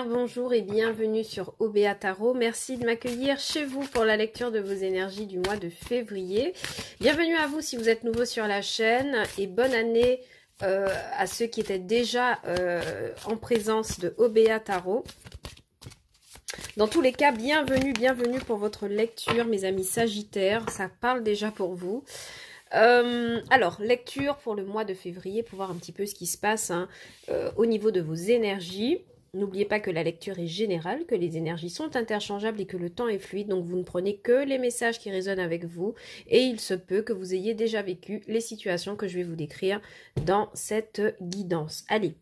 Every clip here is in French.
Bonjour et bienvenue sur OBA Tarot. Merci de m'accueillir chez vous pour la lecture de vos énergies du mois de février. Bienvenue à vous si vous êtes nouveau sur la chaîne et bonne année à ceux qui étaient déjà en présence de OBA Tarot. Dans tous les cas, bienvenue pour votre lecture, mes amis Sagittaires. Ça parle déjà pour vous. Alors, lecture pour le mois de février pour voir un petit peu ce qui se passe au niveau de vos énergies. N'oubliez pas que la lecture est générale, que les énergies sont interchangeables et que le temps est fluide. Donc, vous ne prenez que les messages qui résonnent avec vous. Et il se peut que vous ayez déjà vécu les situations que je vais vous décrire dans cette guidance. Allez,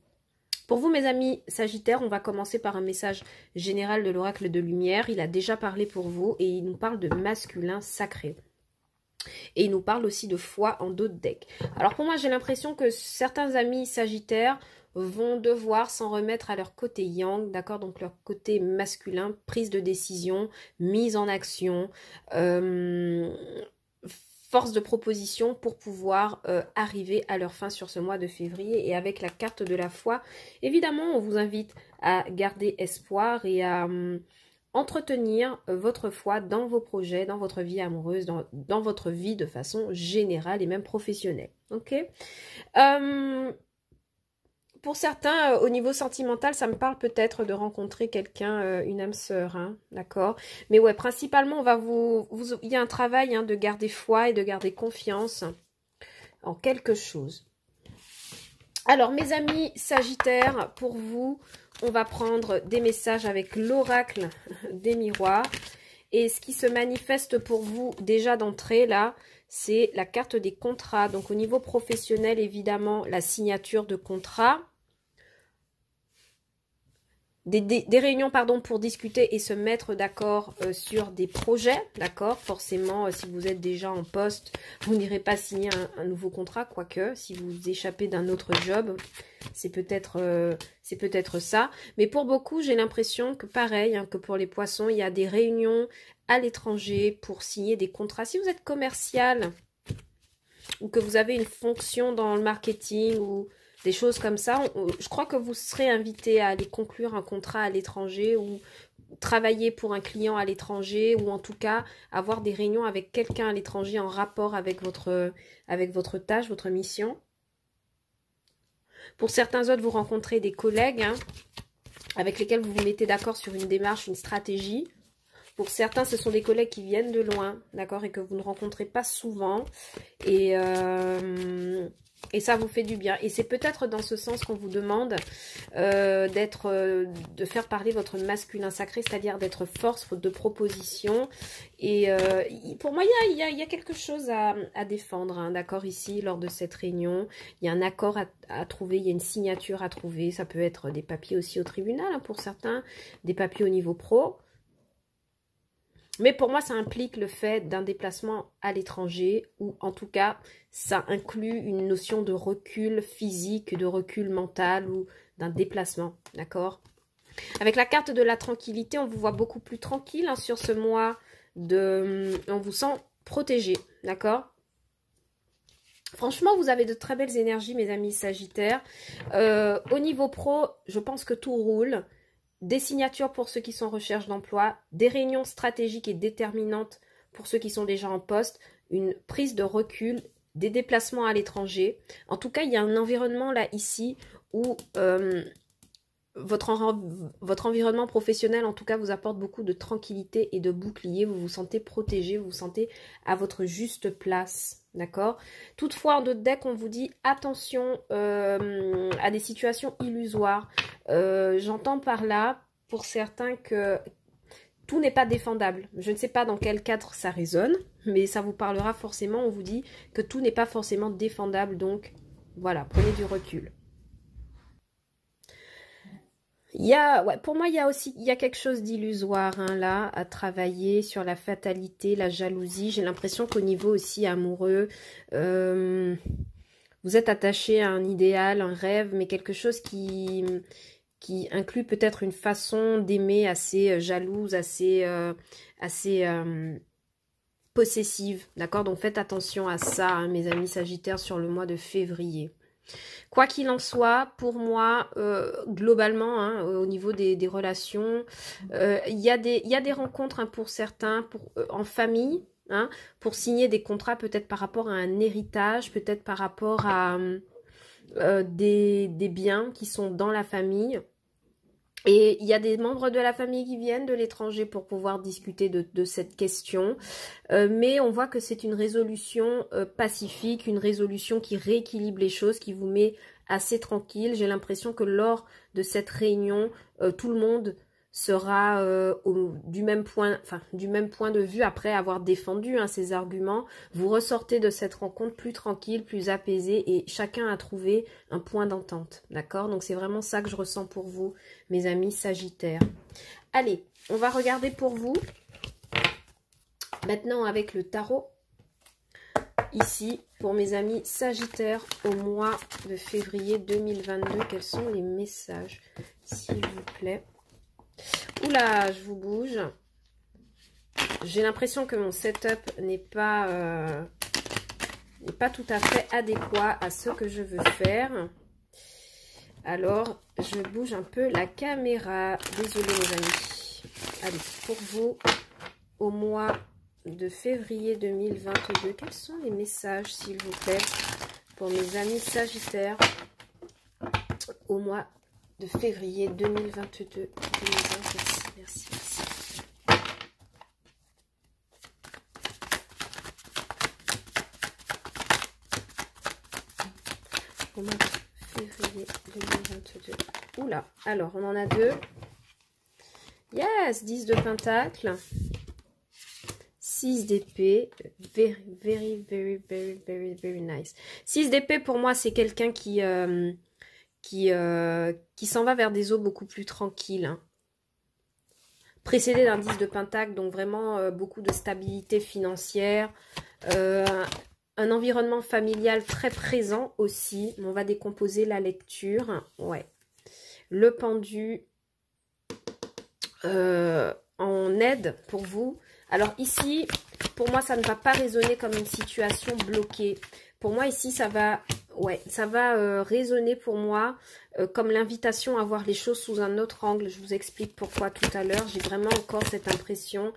pour vous, mes amis Sagittaires, on va commencer par un message général de l'oracle de lumière. Il a déjà parlé pour vous et il nous parle de masculin sacré. Et il nous parle aussi de foi en d'autres decks. Alors, pour moi, j'ai l'impression que certains amis Sagittaires vont devoir s'en remettre à leur côté yang, d'accord, donc leur côté masculin, prise de décision, mise en action, force de proposition pour pouvoir arriver à leur fin sur ce mois de février. Et avec la carte de la foi, évidemment, on vous invite à garder espoir et à entretenir votre foi dans vos projets, dans votre vie amoureuse, dans votre vie de façon générale et même professionnelle, ok. Pour certains, au niveau sentimental, ça me parle peut-être de rencontrer quelqu'un, une âme sœur, hein, d'accord. Mais ouais, principalement, on va il y a un travail de garder foi et de garder confiance en quelque chose. Alors, mes amis Sagittaires, pour vous, on va prendre des messages avec l'oracle des miroirs. Et ce qui se manifeste pour vous déjà d'entrée, là, c'est la carte des contrats. Donc, au niveau professionnel, évidemment, la signature de contrat. Des réunions pardon, pour discuter et se mettre d'accord sur des projets, d'accord. Forcément, si vous êtes déjà en poste, vous n'irez pas signer un nouveau contrat, quoique, si vous échappez d'un autre job, c'est peut-être ça. Mais pour beaucoup, j'ai l'impression que pareil, que pour les poissons, il y a des réunions à l'étranger pour signer des contrats. Si vous êtes commercial ou que vous avez une fonction dans le marketing ou des choses comme ça, je crois que vous serez invité à aller conclure un contrat à l'étranger ou travailler pour un client à l'étranger ou en tout cas avoir des réunions avec quelqu'un à l'étranger en rapport avec votre tâche, votre mission. Pour certains autres, vous rencontrez des collègues avec lesquels vous vous mettez d'accord sur une démarche, une stratégie. Pour certains, ce sont des collègues qui viennent de loin, d'accord, et que vous ne rencontrez pas souvent. Et ça vous fait du bien. Et c'est peut-être dans ce sens qu'on vous demande de faire parler votre masculin sacré, c'est-à-dire d'être force de proposition. Et pour moi, il y a quelque chose à défendre, d'accord, ici, lors de cette réunion. Il y a un accord à trouver, il y a une signature à trouver. Ça peut être des papiers aussi au tribunal, pour certains, des papiers au niveau pro. Mais pour moi, ça implique le fait d'un déplacement à l'étranger ou en tout cas, ça inclut une notion de recul physique, de recul mental ou d'un déplacement, d'accord? Avec la carte de la tranquillité, on vous voit beaucoup plus tranquille sur ce mois. On vous sent protégé, d'accord? Franchement, vous avez de très belles énergies, mes amis Sagittaires. Au niveau pro, je pense que tout roule. Des signatures pour ceux qui sont en recherche d'emploi, des réunions stratégiques et déterminantes pour ceux qui sont déjà en poste, une prise de recul, des déplacements à l'étranger. En tout cas, il y a un environnement là, ici, où votre environnement professionnel, en tout cas, vous apporte beaucoup de tranquillité et de bouclier. Vous vous sentez protégé, vous vous sentez à votre juste place, d'accord? Toutefois, en d'autres decks, on vous dit attention à des situations illusoires. J'entends par là, pour certains, que tout n'est pas défendable. Je ne sais pas dans quel cadre ça résonne, mais ça vous parlera forcément. On vous dit que tout n'est pas forcément défendable, donc voilà, prenez du recul. Pour moi, il y a quelque chose d'illusoire là, à travailler sur la fatalité, la jalousie. J'ai l'impression qu'au niveau aussi amoureux, vous êtes attaché à un idéal, un rêve, mais quelque chose qui qui inclut peut-être une façon d'aimer assez jalouse, assez possessive, d'accord? Donc faites attention à ça, hein, mes amis Sagittaires, sur le mois de février. Quoi qu'il en soit, pour moi, globalement, hein, au niveau des relations, il y a des rencontres, hein, pour certains, en famille, hein, pour signer des contrats peut-être par rapport à un héritage, peut-être par rapport à des biens qui sont dans la famille. Et il y a des membres de la famille qui viennent de l'étranger pour pouvoir discuter de cette question. Mais on voit que c'est une résolution pacifique, une résolution qui rééquilibre les choses, qui vous met assez tranquille. J'ai l'impression que lors de cette réunion, tout le monde sera du même point de vue après avoir défendu, hein, ses arguments. Vous ressortez de cette rencontre plus tranquille, plus apaisé et chacun a trouvé un point d'entente, d'accord? Donc c'est vraiment ça que je ressens pour vous, mes amis Sagittaires. Allez, on va regarder pour vous maintenant avec le tarot. Ici, pour mes amis Sagittaires, au mois de février 2022, quels sont les messages, s'il vous plaît? Oula, je vous bouge. J'ai l'impression que mon setup n'est pas tout à fait adéquat à ce que je veux faire. Alors, je bouge un peu la caméra. Désolée, mes amis. Allez, pour vous, au mois de février 2022, quels sont les messages, s'il vous plaît, pour mes amis Sagittaires, au mois de février 2022. Merci. Au mois de février 2022. Oula, alors on en a deux. Yes, 10 de pentacle. 6 d'épée. Very nice. 6 d'épée, pour moi, c'est quelqu'un qui s'en va vers des eaux beaucoup plus tranquilles, hein. Précédé d'un 10 de pentacle, donc vraiment beaucoup de stabilité financière, un environnement familial très présent aussi. On va décomposer la lecture. Ouais. Le pendu en aide pour vous. Alors ici, pour moi, ça ne va pas résonner comme une situation bloquée. Pour moi, ici, ça va résonner pour moi comme l'invitation à voir les choses sous un autre angle. Je vous explique pourquoi tout à l'heure. J'ai vraiment encore cette impression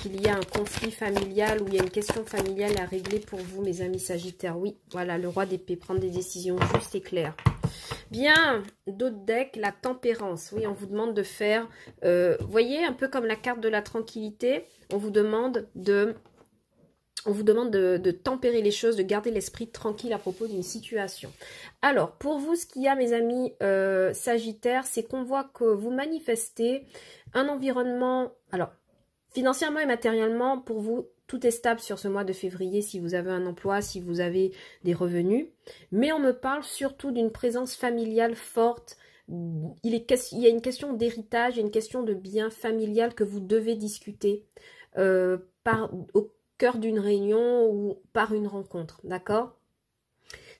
qu'il y a un conflit familial ou il y a une question familiale à régler pour vous, mes amis Sagittaires. Oui, voilà, le roi d'épée, prendre des décisions justes et claires. Bien, d'autres decks, la tempérance. Oui, on vous demande de faire, voyez, un peu comme la carte de la tranquillité, on vous demande de tempérer les choses, de garder l'esprit tranquille à propos d'une situation. Alors, pour vous, ce qu'il y a, mes amis Sagittaires, c'est qu'on voit que vous manifestez un environnement, alors, financièrement et matériellement, pour vous, tout est stable sur ce mois de février si vous avez un emploi, si vous avez des revenus. Mais on me parle surtout d'une présence familiale forte. Il y a une question d'héritage, il y a une question de bien familial que vous devez discuter au cœur d'une réunion ou par une rencontre, d'accord?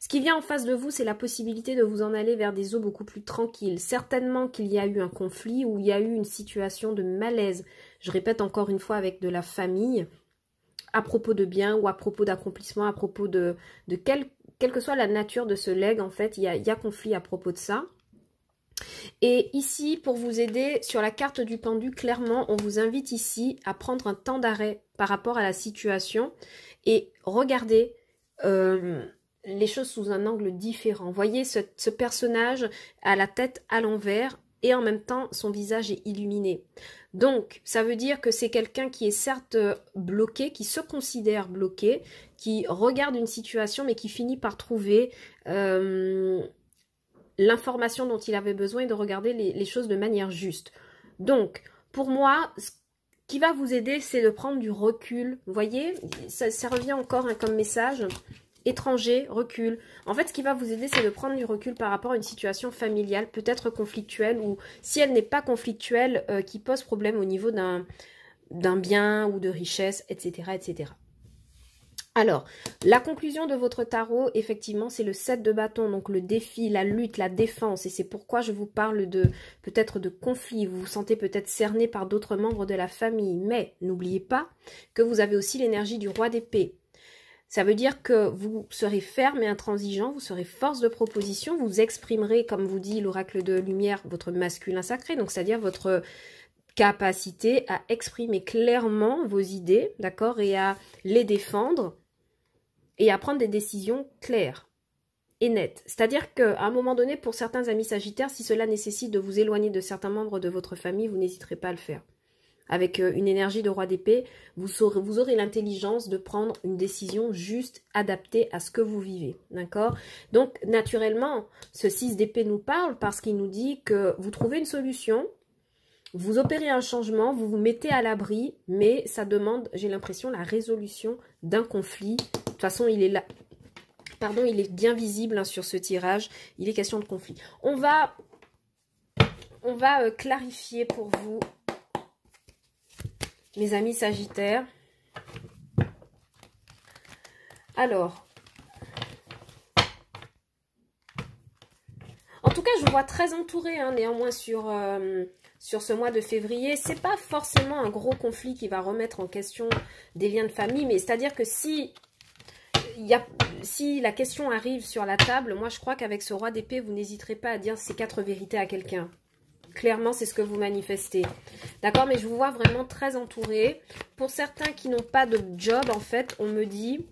Ce qui vient en face de vous, c'est la possibilité de vous en aller vers des eaux beaucoup plus tranquilles. Certainement qu'il y a eu un conflit ou il y a eu une situation de malaise. Je répète encore une fois, avec de la famille, à propos de biens ou à propos d'accomplissement, à propos de quelle que soit la nature de ce legs, en fait, il y a conflit à propos de ça. Et ici, pour vous aider, sur la carte du pendu, clairement, on vous invite ici à prendre un temps d'arrêt par rapport à la situation et regarder les choses sous un angle différent. Voyez ce personnage à la tête à l'envers et en même temps, son visage est illuminé. Donc, ça veut dire que c'est quelqu'un qui est certes bloqué, qui se considère bloqué, qui regarde une situation, mais qui finit par trouver l'information dont il avait besoin et de regarder les choses de manière juste. Donc, pour moi, ce qui va vous aider, c'est de prendre du recul. Vous voyez, ça revient encore, hein, comme message. Étranger, recul. En fait, ce qui va vous aider, c'est de prendre du recul par rapport à une situation familiale, peut-être conflictuelle, ou si elle n'est pas conflictuelle, qui pose problème au niveau d'un bien ou de richesse, etc., etc. Alors, la conclusion de votre tarot, effectivement, c'est le 7 de bâton, donc le défi, la lutte, la défense. Et c'est pourquoi je vous parle de peut-être de conflit. Vous vous sentez peut-être cerné par d'autres membres de la famille. Mais n'oubliez pas que vous avez aussi l'énergie du roi d'épée. Ça veut dire que vous serez ferme et intransigeant, vous serez force de proposition, vous exprimerez, comme vous dit l'oracle de lumière, votre masculin sacré, donc c'est-à-dire votre capacité à exprimer clairement vos idées, d'accord, et à les défendre et à prendre des décisions claires et nettes. C'est-à-dire qu'à un moment donné, pour certains amis sagittaires, si cela nécessite de vous éloigner de certains membres de votre famille, vous n'hésiterez pas à le faire. Avec une énergie de roi d'épée, vous aurez l'intelligence de prendre une décision juste adaptée à ce que vous vivez. D'accord? Donc, naturellement, ce 6 d'épée nous parle parce qu'il nous dit que vous trouvez une solution, vous opérez un changement, vous vous mettez à l'abri, mais ça demande, j'ai l'impression, la résolution d'un conflit. De toute façon, il est là. Pardon, il est bien visible hein, sur ce tirage. Il est question de conflit. On va clarifier pour vous, mes amis sagittaires. Alors, en tout cas, je vous vois très entouré, hein, néanmoins, sur ce mois de février. C'est pas forcément un gros conflit qui va remettre en question des liens de famille, mais c'est-à-dire que si la question arrive sur la table, moi, je crois qu'avec ce roi d'épée, vous n'hésiterez pas à dire ces 4 vérités à quelqu'un. Clairement, c'est ce que vous manifestez. D'accord? Mais je vous vois vraiment très entouré. Pour certains qui n'ont pas de job, en fait, on me dit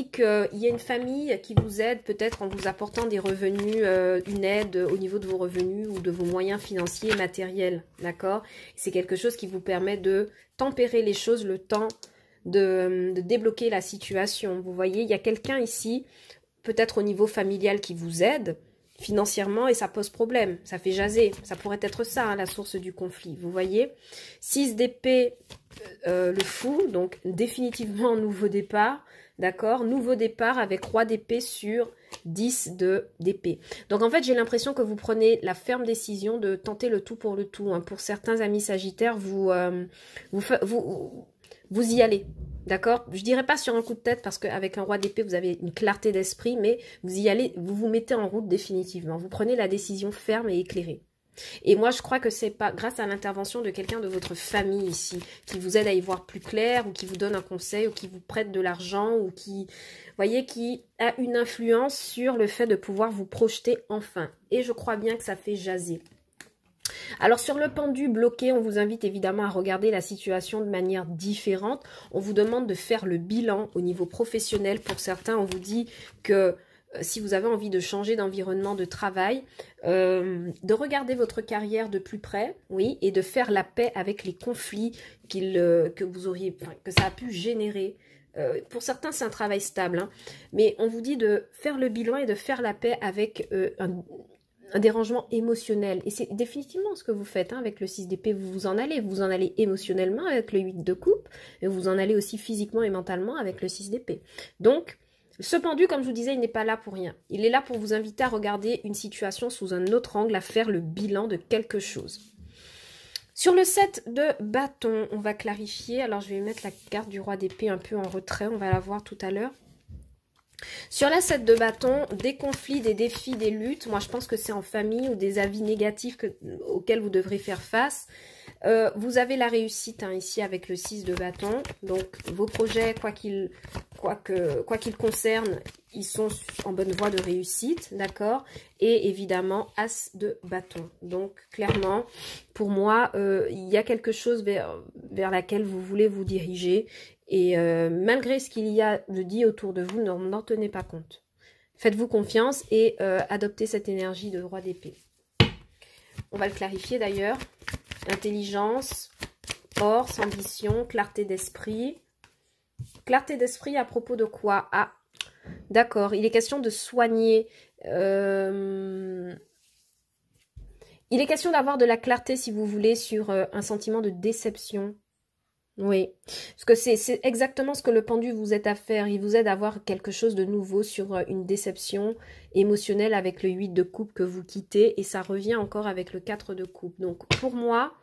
qu'il y a une famille qui vous aide peut-être en vous apportant des revenus, une aide au niveau de vos revenus ou de vos moyens financiers et matériels. D'accord? C'est quelque chose qui vous permet de tempérer les choses le temps de débloquer la situation. Vous voyez, il y a quelqu'un ici, peut-être au niveau familial, qui vous aide financièrement et ça pose problème, ça fait jaser. Ça pourrait être ça, hein, la source du conflit. Vous voyez, 6 d'épée, le fou, donc définitivement nouveau départ, d'accord, nouveau départ avec roi d'épée sur 10 d'épée. Donc en fait, j'ai l'impression que vous prenez la ferme décision de tenter le tout pour le tout. Hein. Pour certains amis sagittaires, vous y allez. D'accord? Je dirais pas sur un coup de tête parce qu'avec un roi d'épée, vous avez une clarté d'esprit, mais vous y allez, vous vous mettez en route définitivement. Vous prenez la décision ferme et éclairée. Et moi, je crois que c'est pas grâce à l'intervention de quelqu'un de votre famille ici, qui vous aide à y voir plus clair, ou qui vous donne un conseil, ou qui vous prête de l'argent, ou qui, voyez, qui a une influence sur le fait de pouvoir vous projeter enfin. Et je crois bien que ça fait jaser. Alors sur le pendu bloqué, on vous invite évidemment à regarder la situation de manière différente. On vous demande de faire le bilan au niveau professionnel. Pour certains, on vous dit que si vous avez envie de changer d'environnement de travail, de regarder votre carrière de plus près, oui, et de faire la paix avec les conflits que ça a pu générer. Pour certains, c'est un travail stable, hein, mais on vous dit de faire le bilan et de faire la paix avec un dérangement émotionnel. Et c'est définitivement ce que vous faites hein, avec le 6 d'épée. Vous vous en allez émotionnellement avec le 8 de coupe, et vous en allez aussi physiquement et mentalement avec le 6 d'épée. Donc, ce pendu, comme je vous disais, il n'est pas là pour rien. Il est là pour vous inviter à regarder une situation sous un autre angle, à faire le bilan de quelque chose. Sur le 7 de bâton, on va clarifier. Alors, je vais mettre la carte du roi d'épée un peu en retrait. On va la voir tout à l'heure. Sur la 7 de bâton, des conflits, des défis, des luttes. Moi, je pense que c'est en famille ou des avis négatifs auxquels vous devrez faire face. Vous avez la réussite hein, ici avec le 6 de bâton. Donc, vos projets, quoi qu'ils concernent, ils sont en bonne voie de réussite, d'accord? Et évidemment, As de bâton. Donc, clairement, pour moi, il y a quelque chose vers laquelle vous voulez vous diriger. Et malgré ce qu'il y a de dit autour de vous, n'en tenez pas compte. Faites-vous confiance et adoptez cette énergie de roi d'épée. On va le clarifier d'ailleurs. Intelligence, force, ambition, clarté d'esprit. Clarté d'esprit à propos de quoi? Ah, d'accord, il est question de soigner. Il est question d'avoir de la clarté, si vous voulez, sur un sentiment de déception. Oui, parce que c'est exactement ce que le pendu vous aide à faire. Il vous aide à voir quelque chose de nouveau sur une déception émotionnelle avec le 8 de coupe que vous quittez. Et ça revient encore avec le 4 de coupe. Donc pour moi,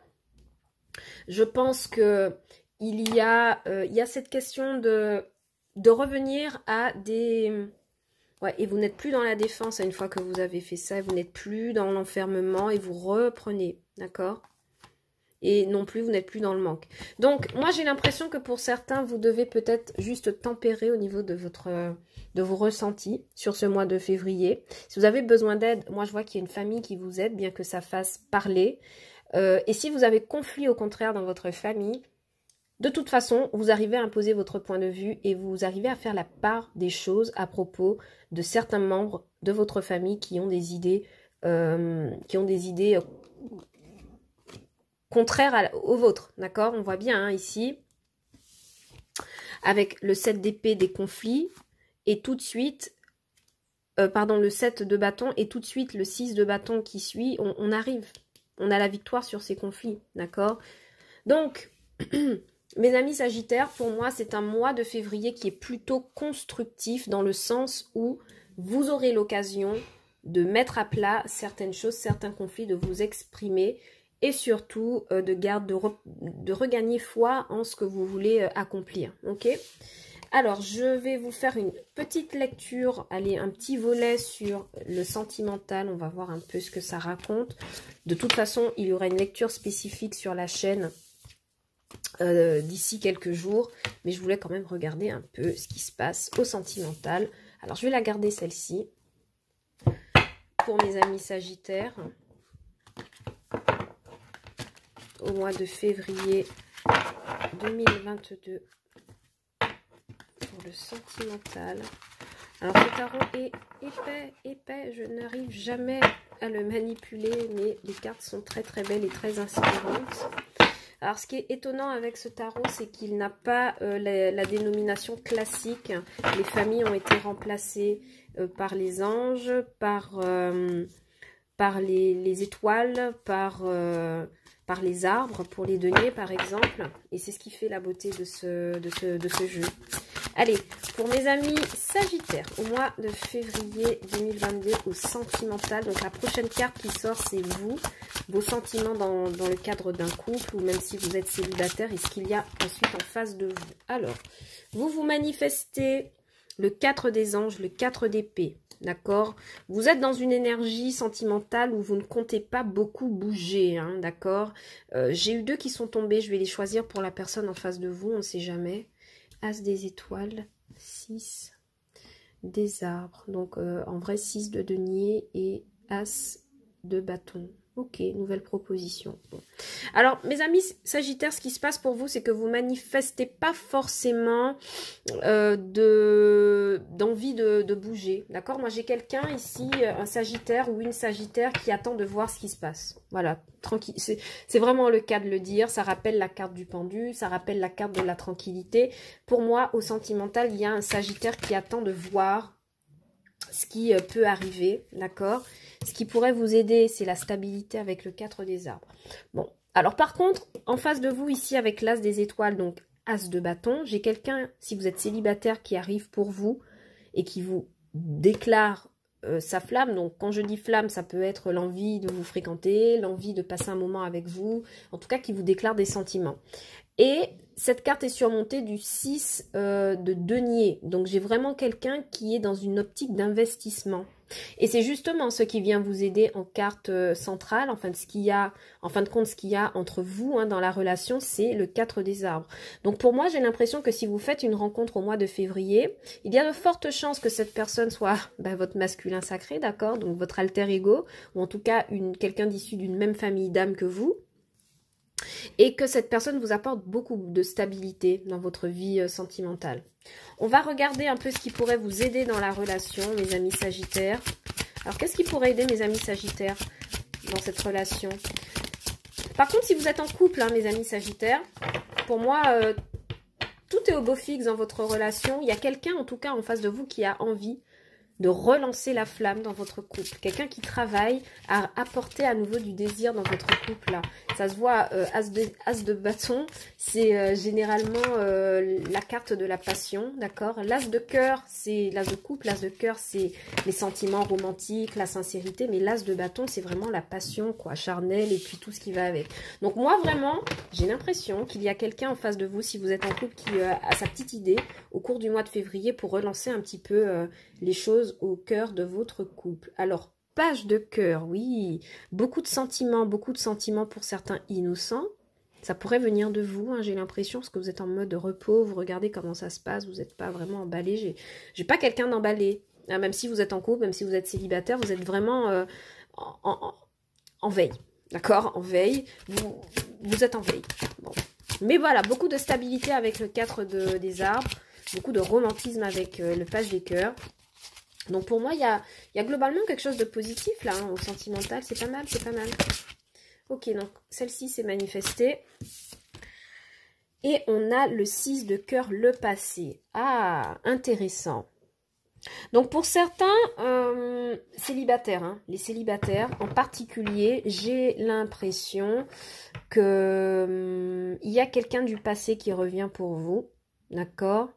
je pense que il y a cette question de revenir à des... Ouais, et vous n'êtes plus dans la défense une fois que vous avez fait ça, vous n'êtes plus dans l'enfermement et vous reprenez, d'accord? Et non plus, vous n'êtes plus dans le manque. Donc, moi, j'ai l'impression que pour certains, vous devez peut-être juste tempérer au niveau de vos ressentis sur ce mois de février. Si vous avez besoin d'aide, moi, je vois qu'il y a une famille qui vous aide, bien que ça fasse parler. Et si vous avez conflit, au contraire, dans votre famille, de toute façon, vous arrivez à imposer votre point de vue et vous arrivez à faire la part des choses à propos de certains membres de votre famille qui ont des idées, contraires aux vôtres, d'accord? On voit bien hein, ici, avec le 7 d'épée des conflits, et tout de suite, le 7 de bâton, et tout de suite le 6 de bâton qui suit, on arrive, on a la victoire sur ces conflits, d'accord? Donc... Mes amis Sagittaires, pour moi, c'est un mois de février qui est plutôt constructif dans le sens où vous aurez l'occasion de mettre à plat certaines choses, certains conflits, de vous exprimer et surtout de regagner foi en ce que vous voulez accomplir. Ok? Alors, je vais vous faire une petite lecture, allez, un petit volet sur le sentimental. On va voir un peu ce que ça raconte. De toute façon, il y aura une lecture spécifique sur la chaîne d'ici quelques jours, mais je voulais quand même regarder un peu ce qui se passe au sentimental. Alors je vais la garder celle-ci pour mes amis Sagittaires au mois de février 2022 pour le sentimental. Alors ce tarot est épais, je n'arrive jamais à le manipuler, mais les cartes sont très très belles et très inspirantes. Alors, ce qui est étonnant avec ce tarot, c'est qu'il n'a pas la dénomination classique. Les familles ont été remplacées par les anges, par les étoiles, par les arbres, pour les deniers, par exemple. Et c'est ce qui fait la beauté de ce jeu. Allez, pour mes amis Sagittaires, au mois de février 2022, au sentimental. Donc, la prochaine carte qui sort, c'est vous. Vos sentiments dans le cadre d'un couple ou même si vous êtes célibataire et ce qu'il y a ensuite en face de vous. Alors, vous manifestez le 4 des anges, le 4 d'épée, d'accord? Vous êtes dans une énergie sentimentale où vous ne comptez pas beaucoup bouger, hein, d'accord? J'ai eu 2 qui sont tombés, je vais les choisir pour la personne en face de vous, on ne sait jamais. As des étoiles, 6 des arbres, donc en vrai 6 de denier et As de bâton. Ok, nouvelle proposition. Bon. Alors, mes amis Sagittaires, ce qui se passe pour vous, c'est que vous manifestez pas forcément d'envie de bouger. D'accord? Moi, j'ai quelqu'un ici, un Sagittaire ou une Sagittaire qui attend de voir ce qui se passe. Voilà, tranquille. C'est vraiment le cas de le dire. Ça rappelle la carte du pendu, ça rappelle la carte de la tranquillité. Pour moi, au sentimental, il y a un Sagittaire qui attend de voir ce qui peut arriver, d'accord? Ce qui pourrait vous aider, c'est la stabilité avec le 4 des arbres. Bon, alors par contre, en face de vous, ici, avec l'As des étoiles, donc As de bâton, j'ai quelqu'un, si vous êtes célibataire, qui arrive pour vous et qui vous déclare sa flamme. Donc, quand je dis flamme, ça peut être l'envie de vous fréquenter, l'envie de passer un moment avec vous, en tout cas, qui vous déclare des sentiments. Et cette carte est surmontée du 6 de denier. Donc, j'ai vraiment quelqu'un qui est dans une optique d'investissement. Et c'est justement ce qui vient vous aider en carte centrale. Enfin, en fin de compte, ce qu'il y a entre vous hein, dans la relation, c'est le 4 des arbres. Donc, pour moi, j'ai l'impression que si vous faites une rencontre au mois de février, il y a de fortes chances que cette personne soit votre masculin sacré, d'accord? Donc, votre alter ego, ou en tout cas, quelqu'un d'issu d'une même famille d'âme que vous. Et que cette personne vous apporte beaucoup de stabilité dans votre vie sentimentale. On va regarder un peu ce qui pourrait vous aider dans la relation, mes amis Sagittaires. Alors, qu'est-ce qui pourrait aider mes amis Sagittaires dans cette relation? Par contre, si vous êtes en couple, hein, mes amis Sagittaires, pour moi, tout est au beau fixe dans votre relation. Il y a quelqu'un, en tout cas, en face de vous qui a envie de relancer la flamme dans votre couple. Quelqu'un qui travaille à apporter à nouveau du désir dans votre couple. Là. Ça se voit, as de bâton, c'est généralement la carte de la passion, d'accord? L'as de cœur, c'est l'as de couple, l'as de cœur, c'est les sentiments romantiques, la sincérité, mais l'as de bâton, c'est vraiment la passion, quoi, charnelle, et puis tout ce qui va avec. Donc moi, vraiment, j'ai l'impression qu'il y a quelqu'un en face de vous, si vous êtes en couple, qui a sa petite idée au cours du mois de février pour relancer un petit peu les choses au cœur de votre couple. Alors, page de cœur, oui, beaucoup de sentiments pour certains innocents. Ça pourrait venir de vous, hein, j'ai l'impression, parce que vous êtes en mode repos, vous regardez comment ça se passe, vous n'êtes pas vraiment emballé. J'ai pas quelqu'un d'emballé, hein, même si vous êtes en couple, même si vous êtes célibataire, vous êtes vraiment en veille, d'accord? En veille, vous êtes en veille. Bon. Mais voilà, beaucoup de stabilité avec le 4 des arbres, beaucoup de romantisme avec le page des cœurs. Donc pour moi, il y a globalement quelque chose de positif là, hein, au sentimental, c'est pas mal, c'est pas mal. Ok, donc celle-ci s'est manifestée. Et on a le 6 de cœur, le passé. Ah, intéressant. Donc pour certains célibataires, hein, les célibataires en particulier, j'ai l'impression que il y a quelqu'un du passé qui revient pour vous, d'accord?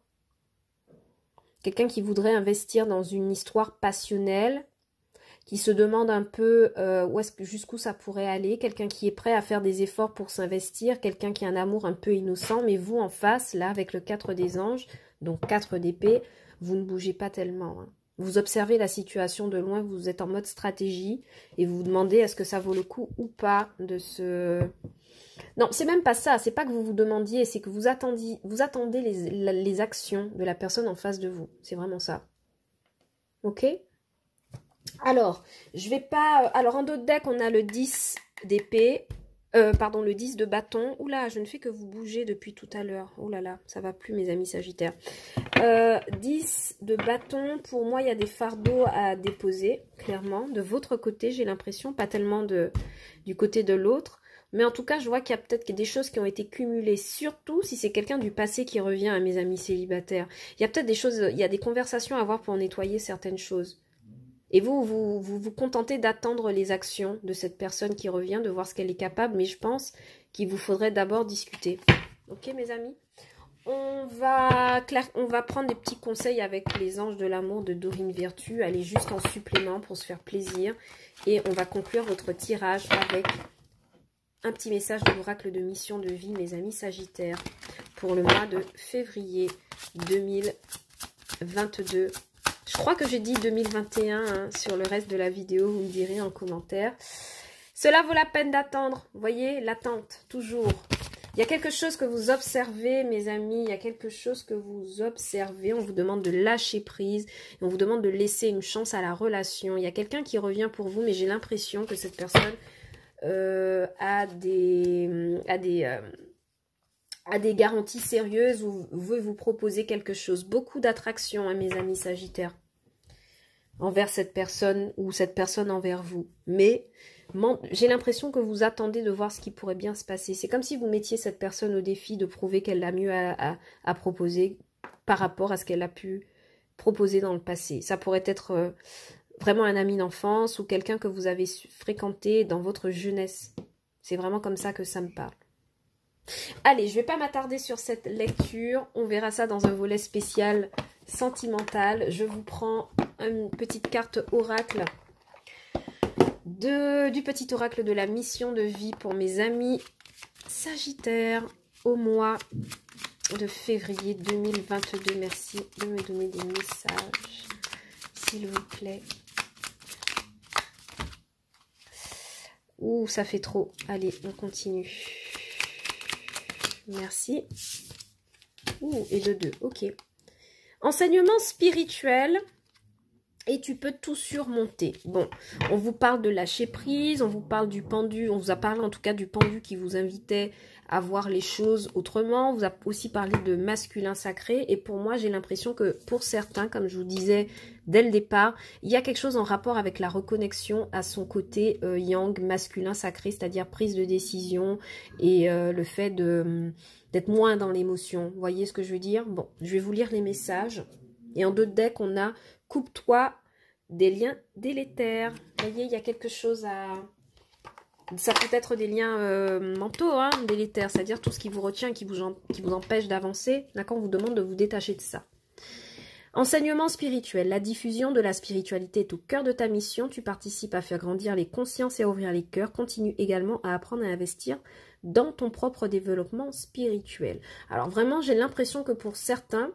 Quelqu'un qui voudrait investir dans une histoire passionnelle, qui se demande un peu jusqu'où ça pourrait aller, quelqu'un qui est prêt à faire des efforts pour s'investir, quelqu'un qui a un amour un peu innocent, mais vous en face, là, avec le 4 des anges, donc 4 d'épée, vous ne bougez pas tellement. Hein. Vous observez la situation de loin, vous êtes en mode stratégie, et vous vous demandez est-ce que ça vaut le coup ou pas de se... Non, c'est même pas ça, c'est pas que vous vous demandiez, c'est que vous attendez les actions de la personne en face de vous. C'est vraiment ça. Ok ? Alors, je vais pas... Alors, en d'autres decks, on a le 10 d'épée, pardon, le 10 de bâton. Oula, je ne fais que vous bouger depuis tout à l'heure. Oh là là, ça va plus, mes amis sagittaires. 10 de bâton, pour moi, il y a des fardeaux à déposer, clairement. De votre côté, j'ai l'impression, pas tellement du côté de l'autre. Mais en tout cas, je vois qu'il y a peut-être des choses qui ont été cumulées, surtout si c'est quelqu'un du passé qui revient à mes amis célibataires. Il y a peut-être des choses, il y a des conversations à avoir pour nettoyer certaines choses. Et vous contentez d'attendre les actions de cette personne qui revient, de voir ce qu'elle est capable, mais je pense qu'il vous faudrait d'abord discuter. Ok, mes amis? On va prendre des petits conseils avec les anges de l'amour de Dorine Vertu, aller juste en supplément pour se faire plaisir. Et on va conclure votre tirage avec un petit message de l'oracle de mission de vie, mes amis sagittaires, pour le mois de février 2022. Je crois que j'ai dit 2021 hein, sur le reste de la vidéo, vous me direz en commentaire. Cela vaut la peine d'attendre, vous voyez, l'attente, toujours. Il y a quelque chose que vous observez, mes amis, il y a quelque chose que vous observez. On vous demande de lâcher prise, on vous demande de laisser une chance à la relation. Il y a quelqu'un qui revient pour vous, mais j'ai l'impression que cette personne a des garanties sérieuses ou veut vous proposer quelque chose. Beaucoup d'attraction, hein, mes amis sagittaires, envers cette personne ou cette personne envers vous. Mais j'ai l'impression que vous attendez de voir ce qui pourrait bien se passer. C'est comme si vous mettiez cette personne au défi de prouver qu'elle a mieux à proposer par rapport à ce qu'elle a pu proposer dans le passé. Ça pourrait être vraiment un ami d'enfance ou quelqu'un que vous avez fréquenté dans votre jeunesse. C'est vraiment comme ça que ça me parle. Allez, je ne vais pas m'attarder sur cette lecture. On verra ça dans un volet spécial sentimental. Je vous prends une petite carte oracle du petit oracle de la mission de vie pour mes amis sagittaires au mois de février 2022. Merci de me donner des messages, s'il vous plaît. Ouh, ça fait trop. Allez, on continue. Merci. Ouh, et de 2. Ok. Enseignement spirituel. Et tu peux tout surmonter. Bon, on vous parle de lâcher prise, on vous parle du pendu, on vous a parlé en tout cas du pendu qui vous invitait à voir les choses autrement. On vous a aussi parlé de masculin sacré. Et pour moi, j'ai l'impression que pour certains, comme je vous disais dès le départ, il y a quelque chose en rapport avec la reconnexion à son côté yang, masculin sacré, c'est-à-dire prise de décision et le fait d'être moins dans l'émotion. Vous voyez ce que je veux dire? Bon, je vais vous lire les messages. Et en d'autres decks, on a coupe-toi des liens délétères. Vous voyez, il y a quelque chose à... Ça peut être des liens mentaux, hein, délétères, c'est-à-dire tout ce qui vous retient, qui vous empêche d'avancer. Là, quand on vous demande de vous détacher de ça. Enseignement spirituel. La diffusion de la spiritualité est au cœur de ta mission. Tu participes à faire grandir les consciences et à ouvrir les cœurs. Continue également à apprendre à investir dans ton propre développement spirituel. Alors vraiment, j'ai l'impression que pour certains,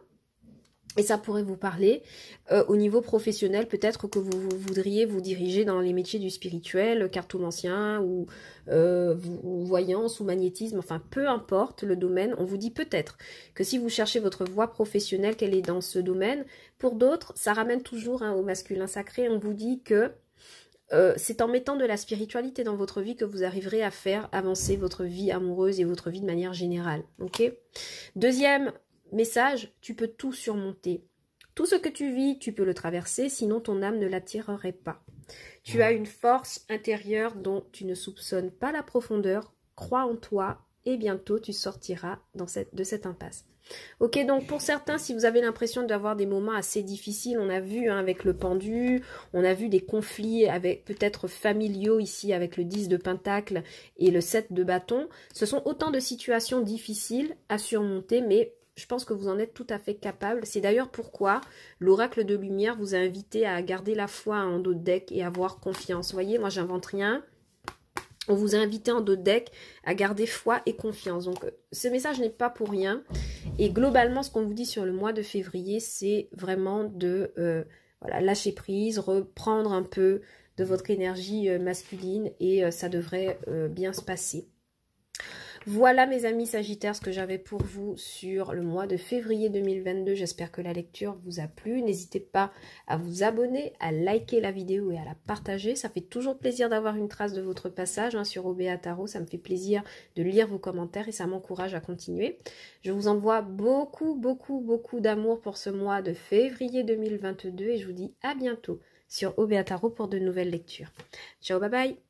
et ça pourrait vous parler, au niveau professionnel, peut-être que vous voudriez vous diriger dans les métiers du spirituel, cartomancien ou voyance ou magnétisme, enfin peu importe le domaine, on vous dit peut-être que si vous cherchez votre voie professionnelle, qu'elle est dans ce domaine. Pour d'autres, ça ramène toujours au masculin sacré, on vous dit que c'est en mettant de la spiritualité dans votre vie que vous arriverez à faire avancer votre vie amoureuse et votre vie de manière générale. Ok. Deuxième message, tu peux tout surmonter. Tout ce que tu vis, tu peux le traverser, sinon ton âme ne l'attirerait pas. Tu as une force intérieure dont tu ne soupçonnes pas la profondeur. Crois en toi et bientôt tu sortiras de cette impasse. Ok, donc pour certains, si vous avez l'impression d'avoir des moments assez difficiles, on a vu avec le pendu, on a vu des conflits avec peut-être familiaux ici avec le 10 de pentacle et le 7 de bâton. Ce sont autant de situations difficiles à surmonter, mais je pense que vous en êtes tout à fait capable. C'est d'ailleurs pourquoi l'oracle de lumière vous a invité à garder la foi en dos de deck et à avoir confiance. Vous voyez, moi j'invente rien. On vous a invité en dos de deck à garder foi et confiance. Donc ce message n'est pas pour rien. Et globalement, ce qu'on vous dit sur le mois de février, c'est vraiment de voilà, lâcher prise, reprendre un peu de votre énergie masculine et ça devrait bien se passer. Voilà mes amis Sagittaires ce que j'avais pour vous sur le mois de février 2022. J'espère que la lecture vous a plu. N'hésitez pas à vous abonner, à liker la vidéo et à la partager. Ça fait toujours plaisir d'avoir une trace de votre passage sur OBA Tarot. Ça me fait plaisir de lire vos commentaires et ça m'encourage à continuer. Je vous envoie beaucoup d'amour pour ce mois de février 2022 et je vous dis à bientôt sur OBA Tarot pour de nouvelles lectures. Ciao, bye bye.